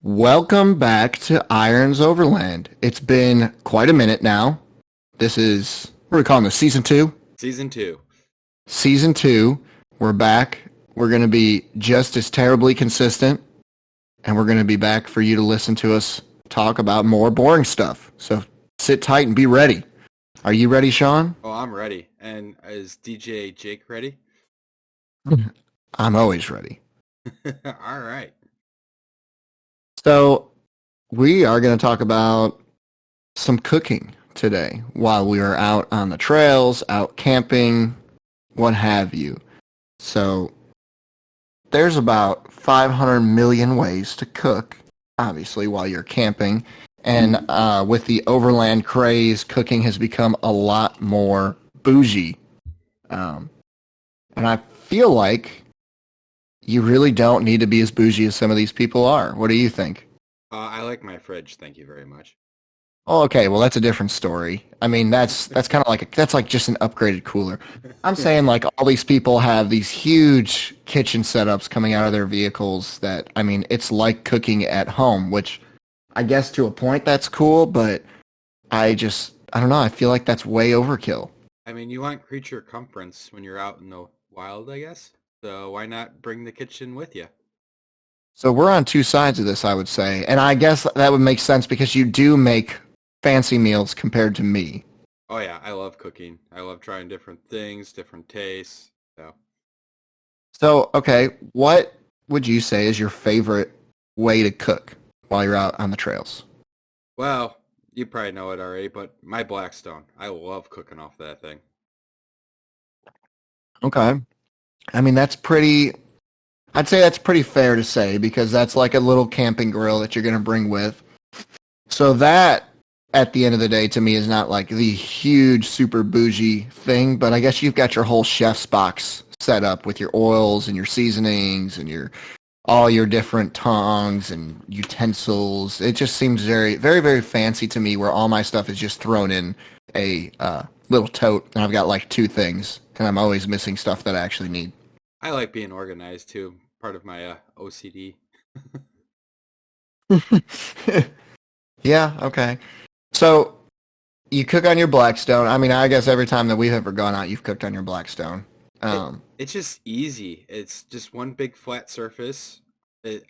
Welcome back to Irons Overland. It's been quite a minute now. This is, what are we calling this, season two? Season two. Season two. We're back. We're going to be just as terribly consistent, and we're going to be back for you to listen to us talk about more boring stuff. So sit tight and be ready. Are you ready, Sean? Oh, I'm ready. And is DJ Jake ready? I'm always ready. All right. So we are going to talk about some cooking today while we are out on the trails, out camping, what have you. So there's about 500 million ways to cook, obviously, while you're camping. And with the overland craze, cooking has become a lot more bougie. And I feel like you really don't need to be as bougie as some of these people are. What do you think? I like my fridge. Thank you very much. Oh, okay. Well, that's a different story. I mean, that's kind of like that's like just an upgraded cooler. I'm saying like all these people have these huge kitchen setups coming out of their vehicles that I mean, it's like cooking at home, which I guess to a point that's cool, but I don't know, I feel like that's way overkill. I mean, you want creature comforts when you're out in the wild, I guess. So why not bring the kitchen with you? So we're on two sides of this, I would say. And I guess that would make sense because you do make fancy meals compared to me. Oh yeah, I love cooking. I love trying different things, different tastes. So, So, okay, what would you say is your favorite way to cook while you're out on the trails? well, you probably know it already, but my Blackstone. I love cooking off that thing. Okay. I mean, I'd say that's pretty fair to say because that's like a little camping grill that you're going to bring with. So that, at the end of the day, to me is not like the huge, super bougie thing, but I guess you've got your whole chef's box set up with your oils and your seasonings and your all your different tongs and utensils. It just seems very, very, very fancy to me where all my stuff is just thrown in a little tote and I've got like two things and I'm always missing stuff that I actually need. I like being organized too. Part of my OCD. Yeah, okay. So you cook on your Blackstone. I mean, I guess every time that we've ever gone out, you've cooked on your Blackstone. It Um, it's just easy. It's just one big flat surface.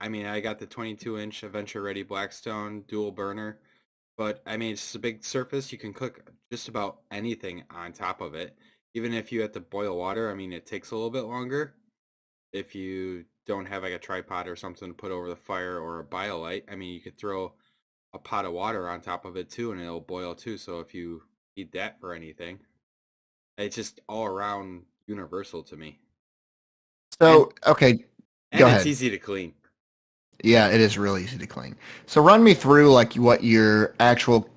I mean, I got the 22-inch Adventure Ready Blackstone dual burner, but I mean, it's just a big surface. You can cook just about anything on top of it. Even if you have to boil water, I mean, it takes a little bit longer. If you don't have like a tripod or something to put over the fire or a BioLite, I mean, you could throw a pot of water on top of it too, and it'll boil too. So if you need that for anything, it's just all around universal to me. And so, okay, go and it's ahead. easy to clean. Yeah, it is really easy to clean. So run me through like what your actual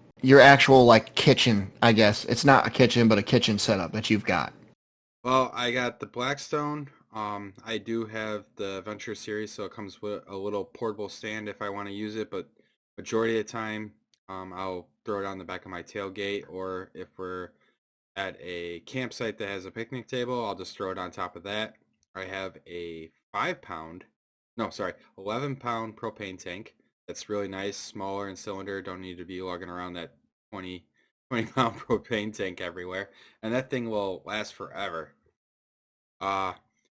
like kitchen, I guess. It's not a kitchen, but a kitchen setup that you've got. Well, I got the Blackstone. I do have the Venture series, so it comes with a little portable stand if I want to use it. But majority of the time, I'll throw it on the back of my tailgate, or if we're at a campsite that has a picnic table, I'll just throw it on top of that. I have a 5 pound, no, sorry, 11-pound propane tank. That's really nice, smaller in cylinder. Don't need to be lugging around that 20 pound propane tank everywhere. And that thing will last forever. Uh,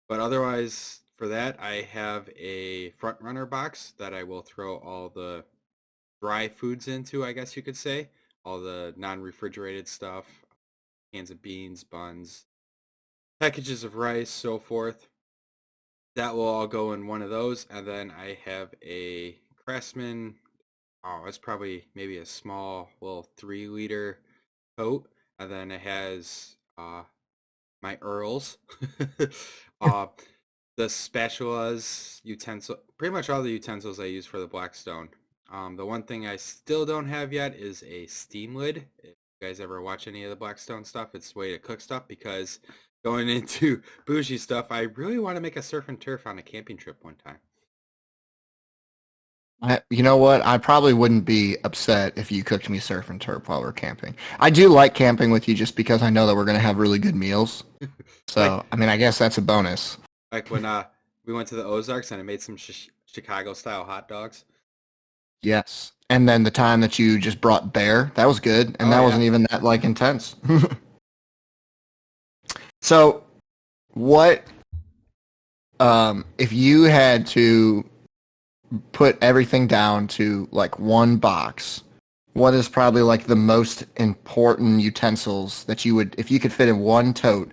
but otherwise, for that, I have a front runner box that I will throw all the dry foods into, I guess you could say. All the non-refrigerated stuff, cans of beans, buns, packages of rice, so forth. That will all go in one of those. And then I have a Craftsman. Oh, it's probably maybe a small little 3 liter tote. And then it has my Earls, uh, the spatulas, utensil, pretty much all the utensils I use for the Blackstone. The one thing I still don't have yet is a steam lid. If you guys ever watch any of the Blackstone stuff, it's a way to cook stuff because going into bougie stuff, I really want to make a surf and turf on a camping trip one time. You know what? I probably wouldn't be upset if you cooked me surf and turf while we're camping. I do like camping with you just because I know that we're going to have really good meals. Like So, I mean, I guess that's a bonus. like when we went to the Ozarks and I made some Chicago style hot dogs. Yes. And then the time that you just brought bear, that was good, and Oh that yeah. wasn't even that like intense. So, what if you had to put everything down to like one box, what is probably like the most important utensils that you would, if you could fit in one tote,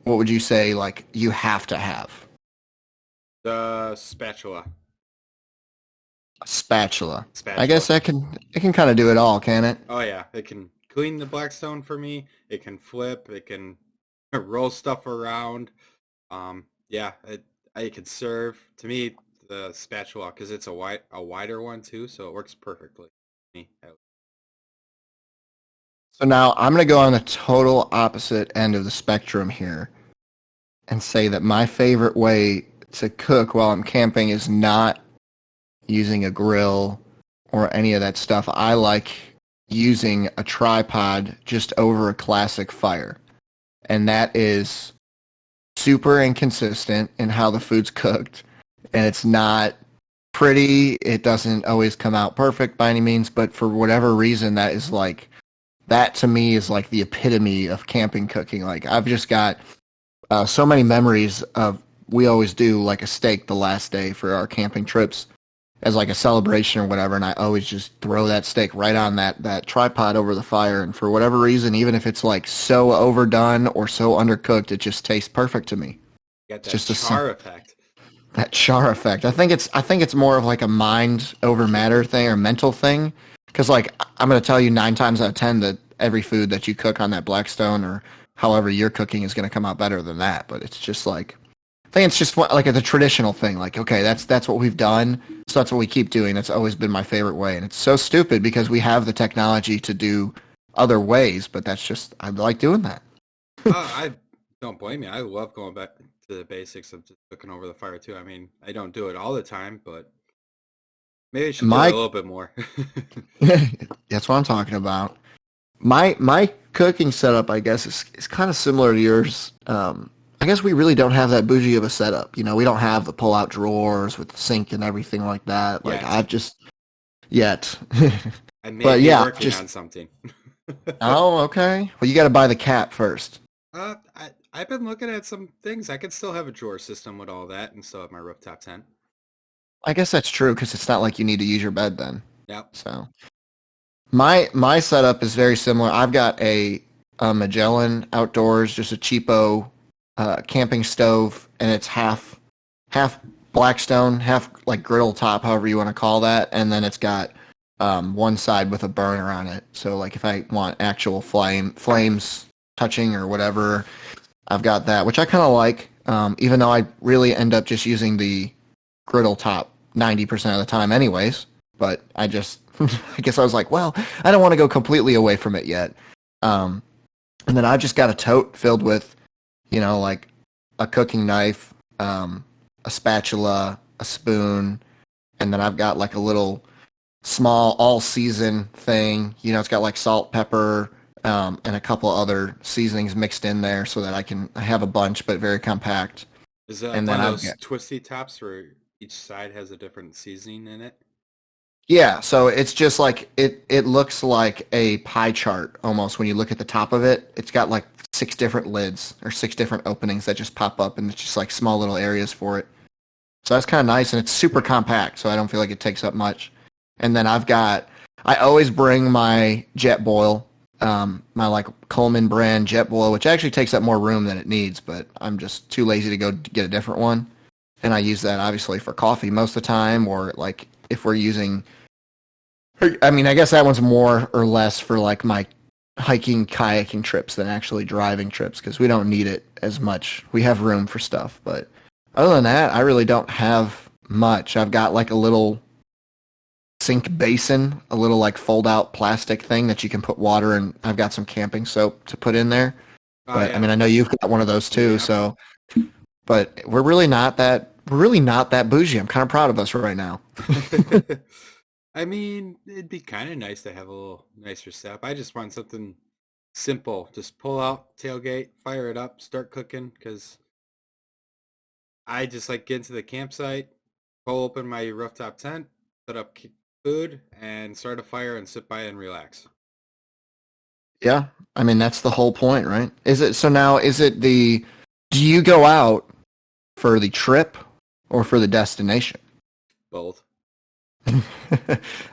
what would you say like you have to have? The spatula. A spatula. I Spatula. guess it can kind of do it all, can it? Oh yeah, it can clean the Blackstone for me. It can flip. It can roll stuff around. Yeah, it can serve. To me, the spatula because it's a wider one too, so it works perfectly. For me. So now I'm going to go on the total opposite end of the spectrum here and say that my favorite way to cook while I'm camping is not using a grill or any of that stuff. I like using a tripod just over a classic fire. And that is super inconsistent in how the food's cooked. And it's not pretty. It doesn't always come out perfect by any means, but for whatever reason, that is like, that to me is like the epitome of camping cooking. Like I've just got so many memories of, we always do like a steak the last day for our camping trips as like a celebration or whatever, and I always just throw that steak right on that tripod over the fire, and for whatever reason, even if it's like so overdone or so undercooked, it just tastes perfect to me. Got It's that just a char effect. that char effect. I think it's more of like a mind over matter thing or mental thing, because like I'm gonna tell you 9 times out of 10 that every food that you cook on that Blackstone or however you're cooking is gonna come out better than that, but it's just like, I think it's just like the traditional thing. Like, okay, that's what we've done, so that's what we keep doing. That's always been my favorite way, and it's so stupid because we have the technology to do other ways, but that's just, I like doing that. I don't blame you. I love going back to the basics of just cooking over the fire too. I mean, I don't do it all the time, but maybe I should do it a My little bit more. that's what I'm talking about. My cooking setup, I guess, is kind of similar to yours. I guess we really don't have that bougie of a setup. You know, we don't have the pull-out drawers with the sink and everything like that. Like Yet. I've just yet, I may but be yeah, working just on something. oh, okay. Well, you got to buy the cap first. I've been looking at some things. I could still have a drawer system with all that and still have my rooftop tent. I guess that's true because it's not like you need to use your bed then. Yep. So my setup is very similar. I've got a Magellan Outdoors, just a cheapo camping stove, and it's half Blackstone, half like griddle top, however you want to call that, and then it's got one side with a burner on it. So like if I want actual flames touching or whatever, I've got that, which I kind of like. Even though I really end up just using the griddle top 90% of the time, anyways. But I just, I guess I was like, well, I don't want to go completely away from it yet. Um, and then I've just got a tote filled with, you know, like a cooking knife, a spatula, a spoon, and then I've got like a little small all season thing. You know, it's got like salt, pepper, and a couple other seasonings mixed in there so that I have a bunch, but very compact. Is that And one then of I've those got, twisty tops where each side has a different seasoning in it? yeah, so it's just like it looks like a pie chart almost when you look at the top of it. It's got like 6 different lids or 6 different openings that just pop up, and it's just like small little areas for it. So that's kind of nice, and it's super compact, so I don't feel like it takes up much. And then I always bring my Jetboil, my like Coleman brand Jetboil, which actually takes up more room than it needs, but I'm just too lazy to go get a different one. And I use that obviously for coffee most of the time, or like if we're using, I mean, I guess that one's more or less for like my hiking, kayaking trips than actually driving trips because we don't need it as much. We have room for stuff, but other than that, I really don't have much. I've got like a little sink basin, a little like fold out plastic thing that you can put water in. I've got some camping soap to put in there. Oh But I yeah. mean, I know you've got one of those too, Yep. so but we're really not that bougie. I'm kind of proud of us right now. I mean, it'd be kind of nice to have a little nicer setup. I just want something simple. Just pull out tailgate, fire it up, start cooking. Because I just like get into the campsite, pull open my rooftop tent, put up food, and start a fire and sit by and relax. Yeah. I mean, that's the whole point, right? Is it so now is it the do you go out for the trip or for the destination? Both.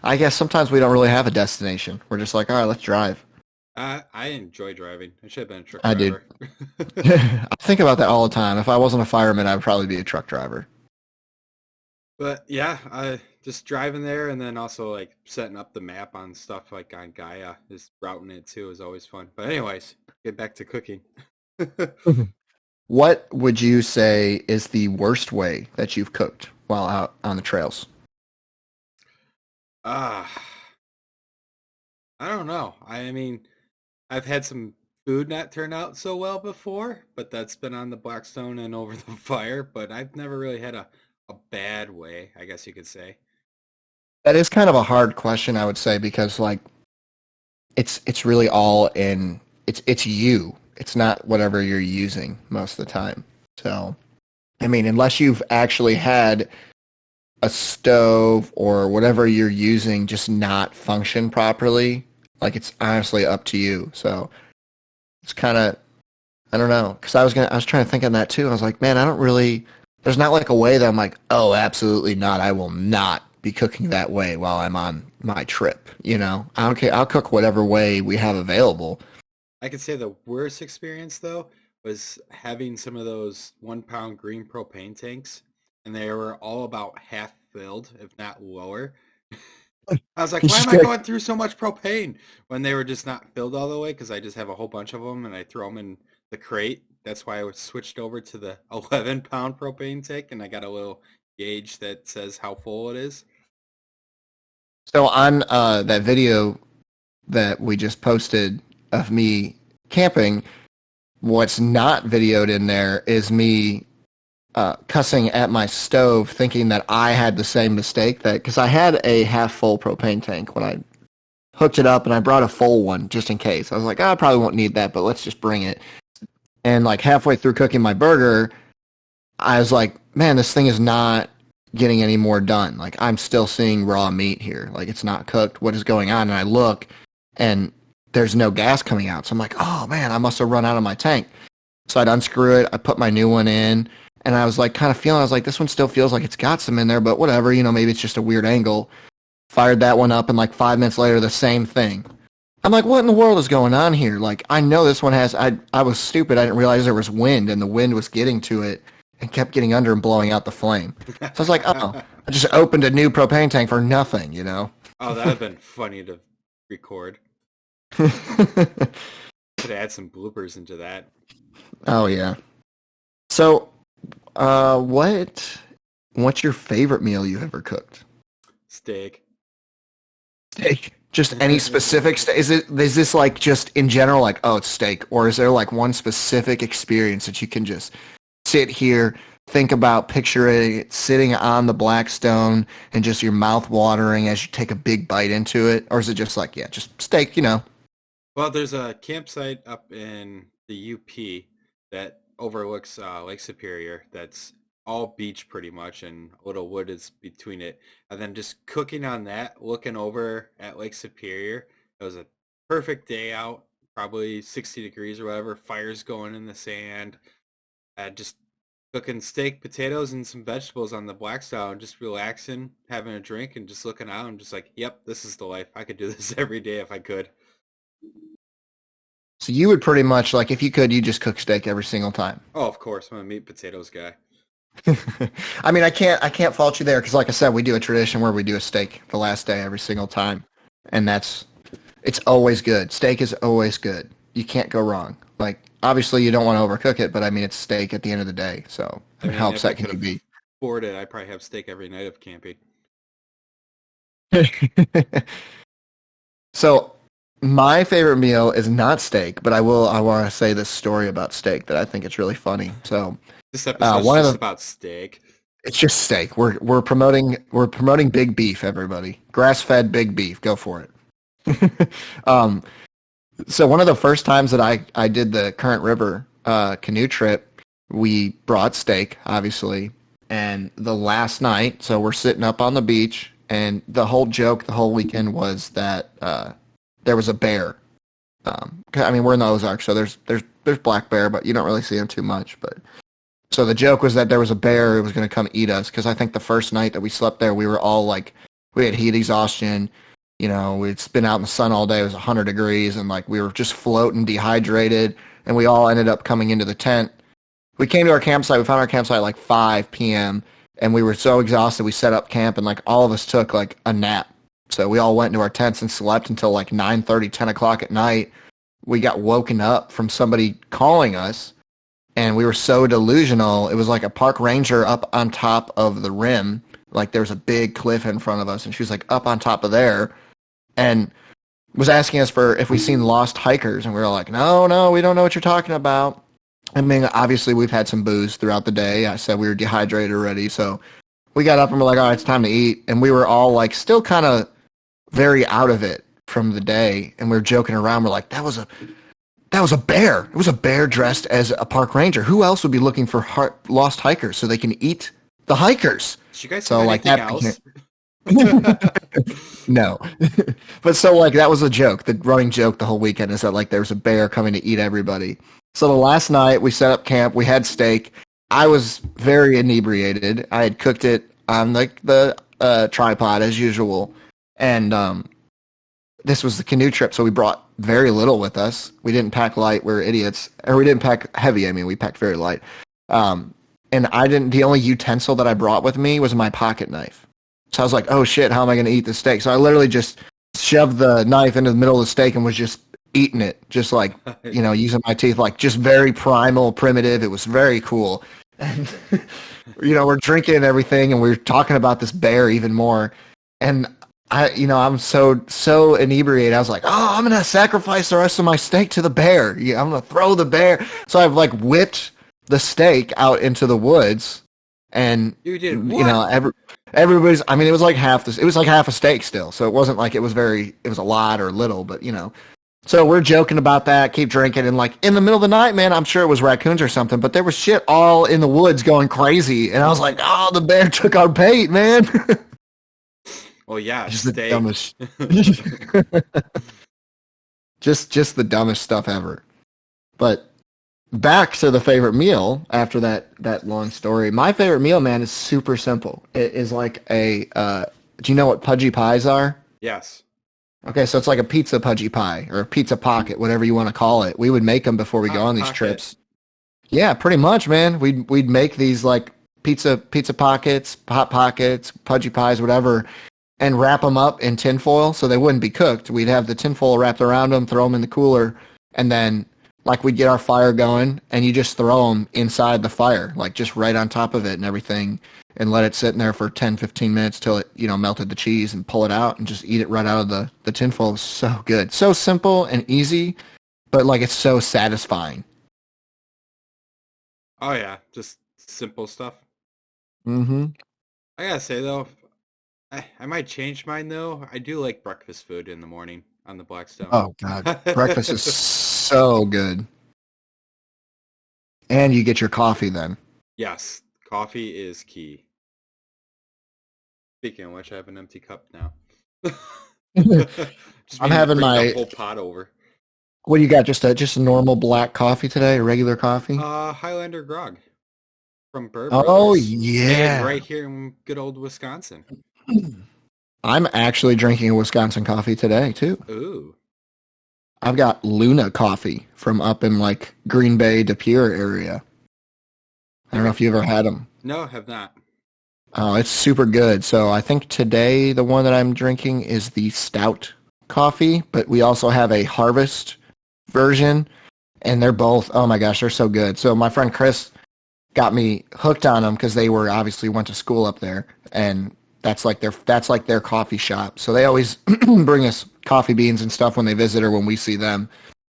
I guess sometimes we don't really have a destination. We're just like, all right, let's drive. I enjoy driving. I should have been a truck I do. driver. I think about that all the time. If I wasn't a fireman, I would probably be a truck driver. But yeah, I just driving there and then also like setting up the map on stuff like on Gaia, just routing it too is always fun. But anyways, get back to cooking. What would you say is the worst way that you've cooked while out on the trails? Ah, I don't know. I mean, I've had some food not turn out so well before, but that's been on the Blackstone and over the fire. But I've never really had a bad way, I guess you could say. That is kind of a hard question, I would say, because like it's really all in it's you. It's not whatever you're using most of the time. So, I mean, unless you've actually had a stove or whatever you're using just not function properly, like it's honestly up to you. So, it's kind of I don't know, because I was trying to think on that too. I was like, man, I don't really. There's not like a way that I'm like, oh, absolutely not. I will not be cooking that way while I'm on my trip. You know, I don't care. I'll cook whatever way we have available. I could say the worst experience though was having some of those 1 pound green propane tanks, and they were all about half filled, if not lower. I was like, You why am just I like, going through so much propane when they were just not filled all the way? Because I just have a whole bunch of them and I throw them in the crate. That's why I switched over to the 11-pound propane tank, and I got a little gauge that says how full it is. so on that video that we just posted of me camping, what's not videoed in there is me cussing at my stove, thinking that I had the same mistake that because I had a half full propane tank when I hooked it up, and I brought a full one just in case. I was like, oh, I probably won't need that, but let's just bring it. And like halfway through cooking my burger, I was like, man, this thing is not getting any more done. Like I'm still seeing raw meat here. Like it's not cooked. What is going on? And I look and there's no gas coming out. So I'm like, oh man, I must have run out of my tank. So I'd unscrew it. I put my new one in, and I was like kind of feeling, I was like, this one still feels like it's got some in there, but whatever, you know, maybe it's just a weird angle. Fired that one up, and like 5 minutes later, the same thing. I'm like, what in the world is going on here? Like, I know this one has. I was stupid. I didn't realize there was wind, and the wind was getting to it and kept getting under and blowing out the flame. So I was like, oh, I just opened a new propane tank for nothing, you know? Oh, that would have been funny to record. Could add some bloopers into that. Oh, yeah. So, what's your favorite meal you ever cooked? Steak. Steak. Just any specific steak? Is this like just in general like, oh, it's steak, or is there like one specific experience that you can just sit here, think about picturing it sitting on the Blackstone and just your mouth watering as you take a big bite into it, or is it just like, yeah, just steak, you know? Well, there's a campsite up in the UP that overlooks Lake Superior that's all beach pretty much, and a little wood is between it. And then just cooking on that, looking over at Lake Superior. It was a perfect day out, probably 60 degrees or whatever, fires going in the sand, just cooking steak, potatoes, and some vegetables on the Blackstone, just relaxing, having a drink, and just looking out. I'm just like, yep, this is the life. I could do this every day if I could. So you would pretty much like if you could, you just cook steak every single time. Oh, of course, I'm a meat potatoes guy. I mean, I can't fault you there because, like I said, we do a tradition where we do a steak the last day every single time, and it's always good. Steak is always good. You can't go wrong. Like obviously, you don't want to overcook it, but I mean, it's steak at the end of the day, so I it mean, helps if I that can could you be. afford it, I'd probably have steak every night of camping. So my favorite meal is not steak, but I want to say this story about steak that I think it's really funny. So This episode's one of just the about steak. it's just steak. We're promoting big beef, everybody. Grass fed big beef. Go for it. um, so one of the first times that I did the Current River canoe trip, we brought steak, obviously, and the last night, so we're sitting up on the beach, and the whole joke the whole weekend was that there was a bear. I mean, we're in the Ozarks, so there's black bear, but you don't really see them too much. But so the joke was that there was a bear who was going to come eat us, because I think the first night that we slept there, we were all like, we had heat exhaustion. You know, we'd been out in the sun all day. It was 100 degrees, and like we were just floating, dehydrated, and we all ended up coming into the tent. We came to our campsite. We found our campsite at like 5 p.m., and we were so exhausted we set up camp, and like all of us took like a nap. So we all went into our tents and slept until like 9:30, 10 o'clock at night. We got woken up from somebody calling us, and we were so delusional. It was like a park ranger up on top of the rim. Like there was a big cliff in front of us, and she was like up on top of there and was asking us for if we seen lost hikers. And we were like, no, we don't know what you're talking about. I mean, obviously we've had some booze throughout the day. I said we were dehydrated already. So we got up and we're like, all right, it's time to eat. And we were all like still kind of very out of it from the day. And we were joking around. We're like, that was a bear. It was a bear dressed as a park ranger. Who else would be looking for lost hikers so they can eat the hikers? Did you guys so have like anything that else? No. But so like that was a joke. The running joke the whole weekend is that like there was a bear coming to eat everybody. So the last night we set up camp, we had steak. I was very inebriated. I had cooked it on like the tripod as usual. And this was the canoe trip, so we brought very little with us. We didn't pack light. We're idiots. Or we didn't pack heavy. I mean, we packed very light. And the only utensil that I brought with me was my pocket knife. So I was like, oh shit, how am I going to eat this steak? So I literally just shoved the knife into the middle of the steak and was just eating it. Just like, you know, using my teeth, like just very primal, primitive. It was very cool. And, you know, we're drinking and everything, and we're talking about this bear even more. And I'm so inebriated. I was like, oh, I'm going to sacrifice the rest of my steak to the bear. Yeah, I'm going to throw the bear. So I've like whipped the steak out into the woods, and You did what? you know, everybody's, I mean, it was like half a steak still. So it wasn't like it was a lot or little, but you know. So we're joking about that, keep drinking, and like in the middle of the night, man, I'm sure it was raccoons or something, but there was shit all in the woods going crazy. And I was like, oh, the bear took our bait, man. Well, yeah, Just the steak. dumbest. just the dumbest stuff ever. But back to the favorite meal after that long story. My favorite meal, man, is super simple. It is like a do you know what pudgy pies are? Yes. Okay, so it's like a pizza pudgy pie or a pizza pocket, whatever you want to call it. We would make them before we go on these Pocket. trips. Yeah, pretty much, man. We'd make these like pizza pockets, hot pockets, pudgy pies, whatever, and wrap them up in tinfoil so they wouldn't be cooked. We'd have the tinfoil wrapped around them, throw them in the cooler, and then like we'd get our fire going, and you just throw them inside the fire, like just right on top of it and everything, and let it sit in there for 10, 15 minutes till it, you know, melted the cheese, and pull it out and just eat it right out of the tinfoil. It was so good. So simple and easy, but like it's so satisfying. Oh yeah, just simple stuff. Mm-hmm. I gotta say though, I might change mine though. I do like breakfast food in the morning on the Blackstone. Oh, God. Breakfast is so good. And you get your coffee then. Yes, coffee is key. Speaking of which, I have an empty cup now. Just I'm made me having bring my- the whole pot over. What do you got? Just a normal black coffee today, a regular coffee? Highlander Grog from Burr Oh, Brothers. yeah. Made right here in good old Wisconsin. I'm actually drinking a Wisconsin coffee today, too. Ooh. I've got Luna coffee from up in like Green Bay, De Pere area. I don't know if you ever had them. No, have not. Oh, it's super good. So I think today the one that I'm drinking is the stout coffee, but we also have a harvest version, and they're both, oh my gosh, they're so good. So my friend Chris got me hooked on them because they were obviously went to school up there, and that's like their coffee shop. So they always bring us coffee beans and stuff when they visit or when we see them.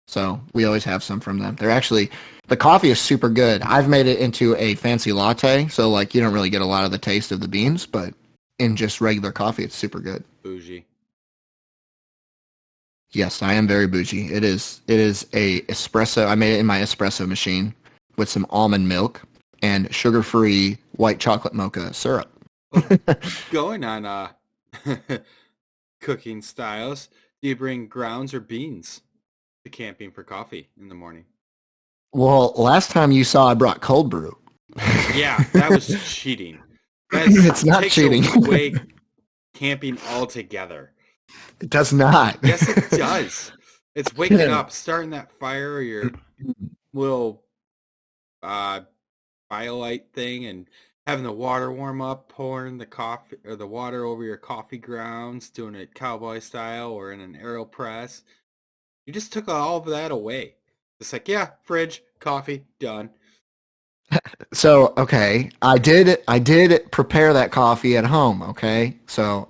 So we always have some from them. They're actually, the coffee is super good. I've made it into a fancy latte, so like you don't really get a lot of the taste of the beans, but in just regular coffee, it's super good. Bougie. Yes, I am very bougie. It is a espresso. I made it in my espresso machine with some almond milk and sugar-free white chocolate mocha syrup. Going on Cooking styles. Do you bring grounds or beans to camping for coffee in the morning? Well, last time you saw I brought cold brew. Yeah, that was cheating. That It's not takes cheating. away camping altogether. It does not. Yes, it does. It's waking up, starting that fire or your little uh firelight thing and having the water warm up, pouring the coffee or the water over your coffee grounds, doing it cowboy style or in an AeroPress. You just took all of that away. It's like, yeah, fridge, coffee, done. So, okay, I did prepare that coffee at home, okay? So,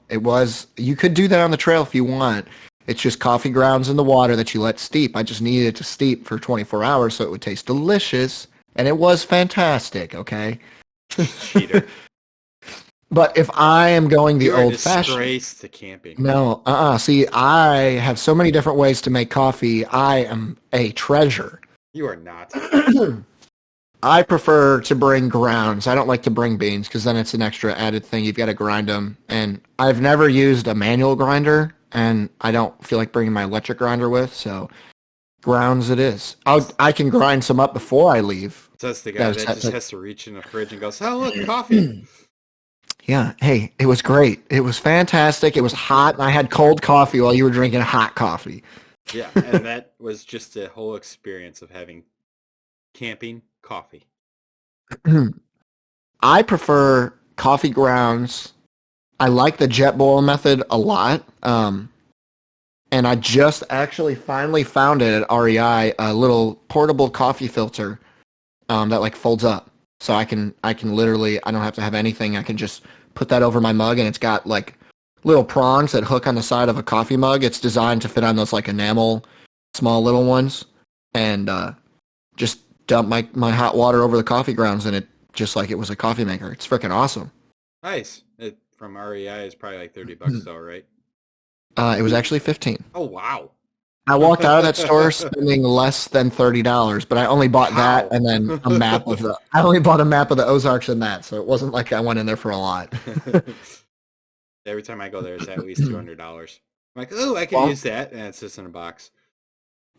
you could do that on the trail if you want. It's just coffee grounds in the water that you let steep. I just needed it to steep for 24 hours so it would taste delicious, and it was fantastic, okay? Cheater. But if I am going the You are a old-fashioned, disgrace to camping. no, see, I have so many different ways to make coffee. I am a treasure. You are not. I prefer to bring grounds. I don't like to bring beans because then it's an extra added thing. You've got to grind them. And I've never used a manual grinder, and I don't feel like bringing my electric grinder with, so grounds it is. I can grind some up before I leave. Says the guy that just has to reach in the fridge and goes, oh, look, coffee. Yeah, hey, it was great. It was fantastic. It was hot, and I had cold coffee while you were drinking hot coffee. Yeah, and that was just a whole experience of having camping coffee. I prefer coffee grounds. I like the jet boil method a lot. And I just actually finally found it at REI, a little portable coffee filter that like folds up. So I can literally, I don't have to have anything. I can just put that over my mug, and it's got like little prongs that hook on the side of a coffee mug. It's designed to fit on those like enamel small little ones, and just dump my hot water over the coffee grounds, and it just like it was a coffee maker. It's freaking awesome. Nice. It from REI is probably like $30 though, right? It was actually 15. Oh wow. I walked out of that store spending less than $30, but I only bought that and then a map of the. I only bought a map of the Ozarks and that, so it wasn't like I went in there for a lot. Every time I go there, it's at least $200. I'm like, oh, I can Well, use that, and it's just in a box.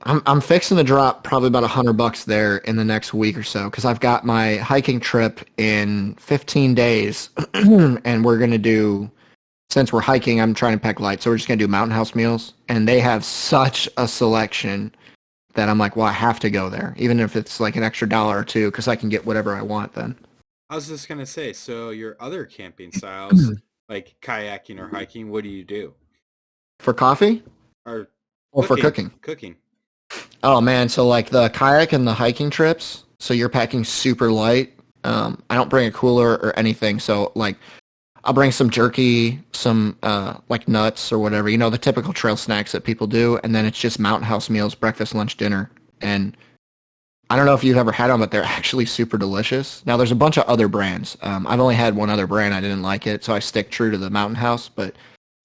I'm fixing to drop probably about $100 there in the next week or so because I've got my hiking trip in 15 days, and we're gonna do. Since we're hiking, I'm trying to pack light, so we're just gonna do Mountain House meals, and they have such a selection that I'm like, well, I have to go there, even if it's like an extra dollar or two, because I can get whatever I want then. I was just gonna say, so your other camping styles, like kayaking or hiking, what do you do? For coffee Or or for cooking? Cooking. Oh man, so like the kayak and the hiking trips, so you're packing super light. I don't bring a cooler or anything, so like I'll bring some jerky, some like nuts or whatever, the typical trail snacks that people do, and then it's just Mountain House meals, breakfast, lunch, dinner. And I don't know if you've ever had them, but they're actually super delicious. Now there's a bunch of other brands. I've only had one other brand. I didn't like it, so I stick true to the Mountain House. But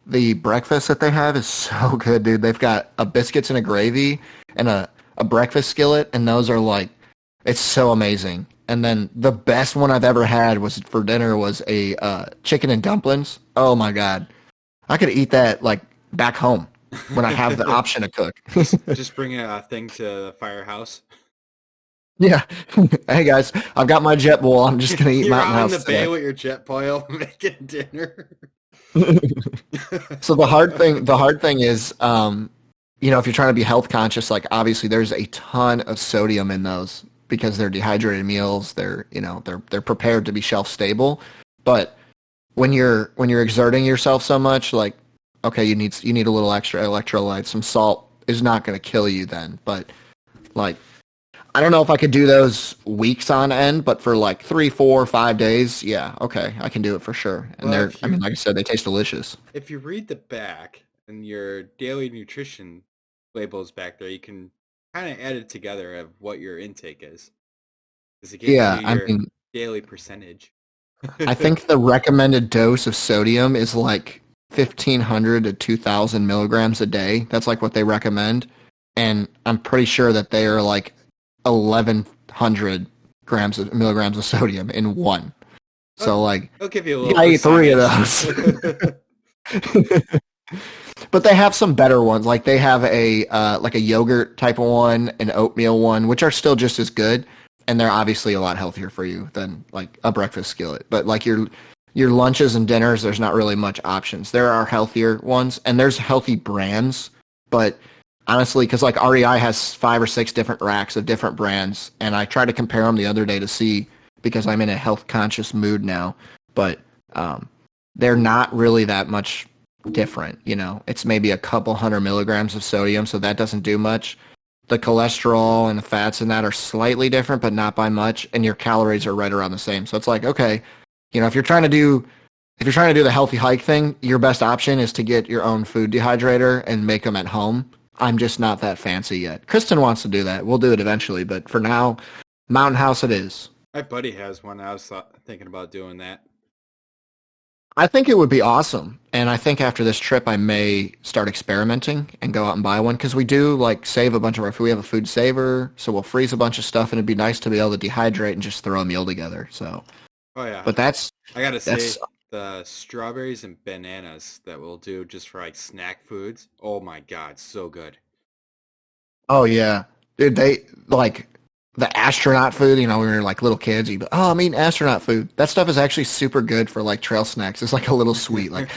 the breakfast that they have is so good, dude. They've got a biscuits and a gravy and a breakfast skillet, and those are like, it's so amazing. And then the best one I've ever had was for dinner was a chicken and dumplings. Oh my God. I could eat that like back home when I have the option to cook. Just bring a thing to the firehouse. Yeah. Hey guys, I've got my jet bowl. I'm just gonna eat You're Mountain out in House the bay today. with your jet boil making dinner. So the hard thing is, if you're trying to be health conscious, like obviously there's a ton of sodium in those because they're dehydrated meals. They're prepared to be shelf stable. But when you're exerting yourself so much, like okay, you need a little extra electrolytes. Some salt is not going to kill you then, but like I don't know if I could do those weeks on end, but for like 3, 4, 5 days, yeah, okay, I can do it for sure. And Well, I mean, like I said, they taste delicious. if you read the back and your daily nutrition labels back there, you can kind of add it together of what your intake is. Because it gives Yeah, you I your mean, daily percentage. I think the recommended dose of sodium is like 1,500 to 2,000 milligrams a day. That's like what they recommend. And I'm pretty sure that they are like 1,100 milligrams of sodium in one. So like, I'll give you a you little gotta eat 3 of percentage. those. But they have some better ones. Like they have a like a yogurt type of one, an oatmeal one, which are still just as good, and they're obviously a lot healthier for you than like a breakfast skillet. But like your lunches and dinners, there's not really much options. There are healthier ones, and there's healthy brands, but honestly, because like REI has 5 or 6 different racks of different brands, and I tried to compare them the other day to see because I'm in a health conscious mood now, but they're not really that much different. You know, it's maybe a couple 100 milligrams of sodium, so that doesn't do much. The cholesterol and the fats in that are slightly different, but not by much, and your calories are right around the same. So it's like, okay, you know, if you're trying to do the healthy hike thing, your best option is to get your own food dehydrator and make them at home. I'm just not that fancy yet. Kristen wants to do that. We'll do it eventually, but for now, Mountain House it is. My buddy has one. I was thinking about doing that. I think it would be awesome. And I think after this trip, I may start experimenting and go out and buy one because we do like save a bunch of our food. We have a food saver, so we'll freeze a bunch of stuff, and it'd be nice to be able to dehydrate and just throw a meal together. So, Oh yeah, but I gotta say that's the strawberries and bananas that we'll do just for like snack foods. Oh my god, so good. oh yeah, dude. They like the astronaut food. You know, when we were like little kids, you'd be, oh, I'm eating astronaut food. That stuff is actually super good for like trail snacks. It's like a little sweet. Like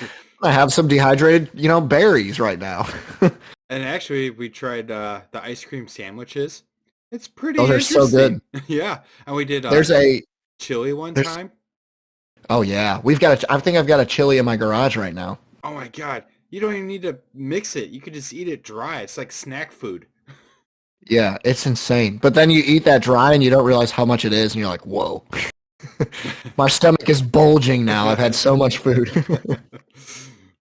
I have some dehydrated, you know, berries right now. And actually, we tried the ice cream sandwiches. It's pretty Those are so interesting. good. Yeah, and we did There's a chili one there's time. oh yeah, we've got a, I think I've got a chili in my garage right now. Oh my god, you don't even need to mix it. You could just eat it dry. It's like snack food. Yeah, it's insane. But then you eat that dry and you don't realize how much it is, and you're like, whoa. My stomach is bulging now. I've had so much food.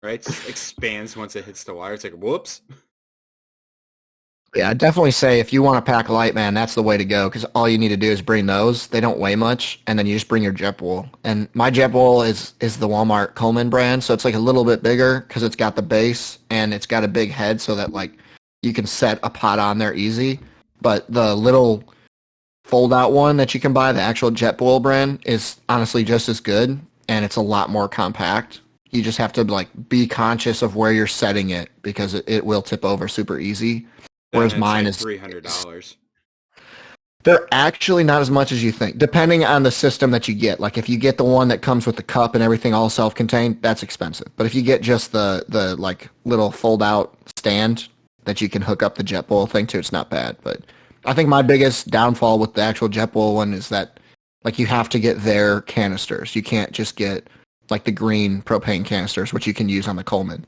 Right? It just expands once it hits the water. It's like, whoops. Yeah, I'd definitely say if you want to pack light, man, that's the way to go because all you need to do is bring those. They don't weigh much, and then you just bring your Jetboil. And my Jetboil is the Walmart Coleman brand, so it's like a little bit bigger because it's got the base and it's got a big head so that like you can set a pot on there easy. But the little fold out one that you can buy, the actual Jetboil brand, is honestly just as good, and it's a lot more compact. You just have to like be conscious of where you're setting it because it will tip over super easy. Then Whereas it's mine like is $300. they're actually not as much as you think, depending on the system that you get. Like if you get the one that comes with the cup and everything all self-contained, that's expensive. But if you get just the like little fold-out stand that you can hook up the Jetboil thing to, it's not bad. But I think my biggest downfall with the actual Jetboil one is that like you have to get their canisters. You can't just get like the green propane canisters, which you can use on the Coleman.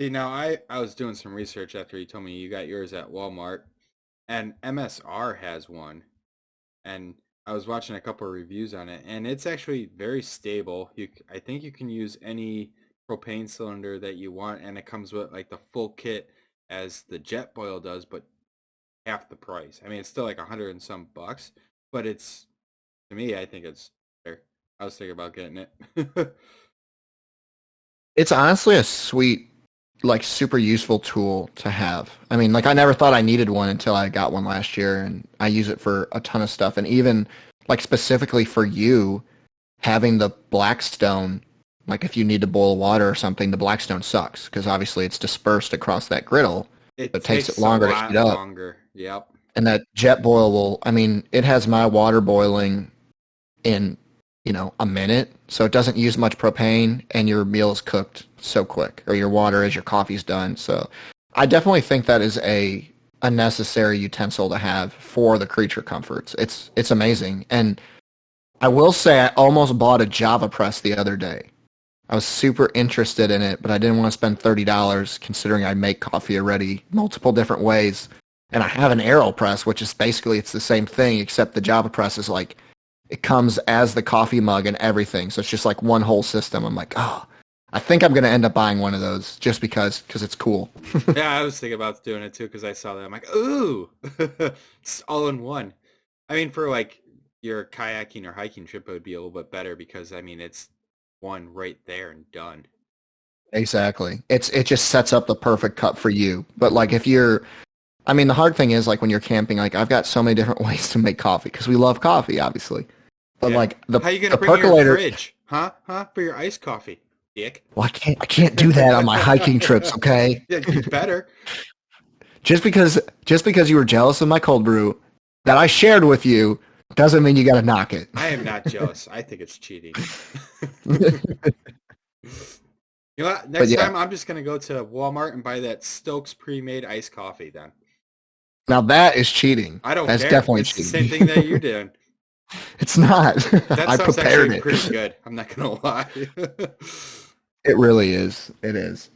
See, now I was doing some research after you told me you got yours at Walmart, and MSR has one, and I was watching a couple of reviews on it, and it's actually very stable. I think you can use any propane cylinder that you want, and it comes with like the full kit as the Jetboil does, but half the price. I mean, it's still like 100 and some bucks, but it's to me, I think it's fair. I was thinking about getting it. It's honestly a sweet, like super useful tool to have. I mean, like I never thought I needed one until I got one last year and I use it for a ton of stuff. And even like specifically for you, having the Blackstone, like if you need to boil water or something, the Blackstone sucks because obviously it's dispersed across that griddle. It It takes it takes a longer to heat lot up. longer. Yep. And that Jetboil will, I mean, it has my water boiling in, you know, a minute. So it doesn't use much propane and your meal is cooked so quick or your water as your coffee's done. So I definitely think that is a necessary utensil to have for the creature comforts. It's amazing. And I will say I almost bought a Java press the other day. I was super interested in it, but I didn't want to spend $30 considering I make coffee already multiple different ways. And I have an AeroPress, which is basically it's the same thing, except the Java press is like it comes as the coffee mug and everything. So it's just like one whole system. I'm like, oh, I think I'm gonna end up buying one of those just because it's cool. Yeah, I was thinking about doing it too because I saw that. I'm like, ooh, it's all in one. I mean, for like your kayaking or hiking trip, it would be a little bit better because I mean, it's one right there and done. Exactly. It just sets up the perfect cup for you. But like if you're I mean the hard thing is like when you're camping, like I've got so many different ways to make coffee because we love coffee, obviously. But Yeah. like How you gonna the bring your percolator fridge? Huh? For your iced coffee? dick. Well, I can't do that on my hiking trips, okay? Yeah, you better. Just because you were jealous of my cold brew that I shared with you doesn't mean you got to knock it. I am not jealous. I think it's cheating. You know what? But Next yeah, time I'm just gonna go to Walmart and buy that Stokes pre-made iced coffee. Then now that is cheating. I don't That's care. definitely It's the cheating. same thing that you're doing. It's not. That I stuff's prepared actually it. pretty good. I'm not gonna lie. It really is. It is.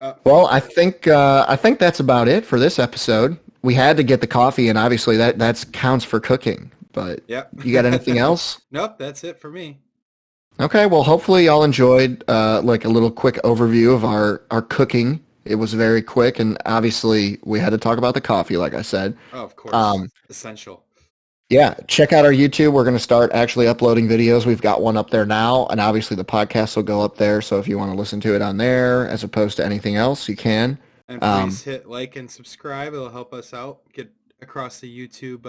uh, Well, I think that's about it for this episode. We had to get the coffee, and obviously that counts for cooking. But yep. you got anything else? Nope. That's it for me. Okay, well, hopefully y'all enjoyed like a little quick overview of our cooking. It was very quick, and obviously we had to talk about the coffee, like I said. Oh, of course. Um, Essential. yeah, check out our YouTube. We're going to start actually uploading videos. We've got one up there now, and obviously the podcast will go up there. So if you want to listen to it on there as opposed to anything else, you can. And please hit like and subscribe. It'll help us out get across the YouTube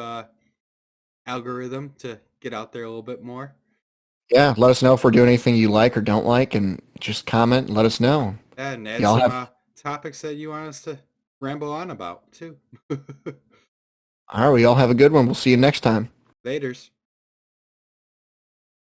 algorithm to get out there a little bit more. Yeah, let us know if we're doing anything you like or don't like, and just comment and let us know. And add Y'all some have topics that you want us to ramble on about too. all right. Well, y'all have a good one. We'll see you next time. Laters.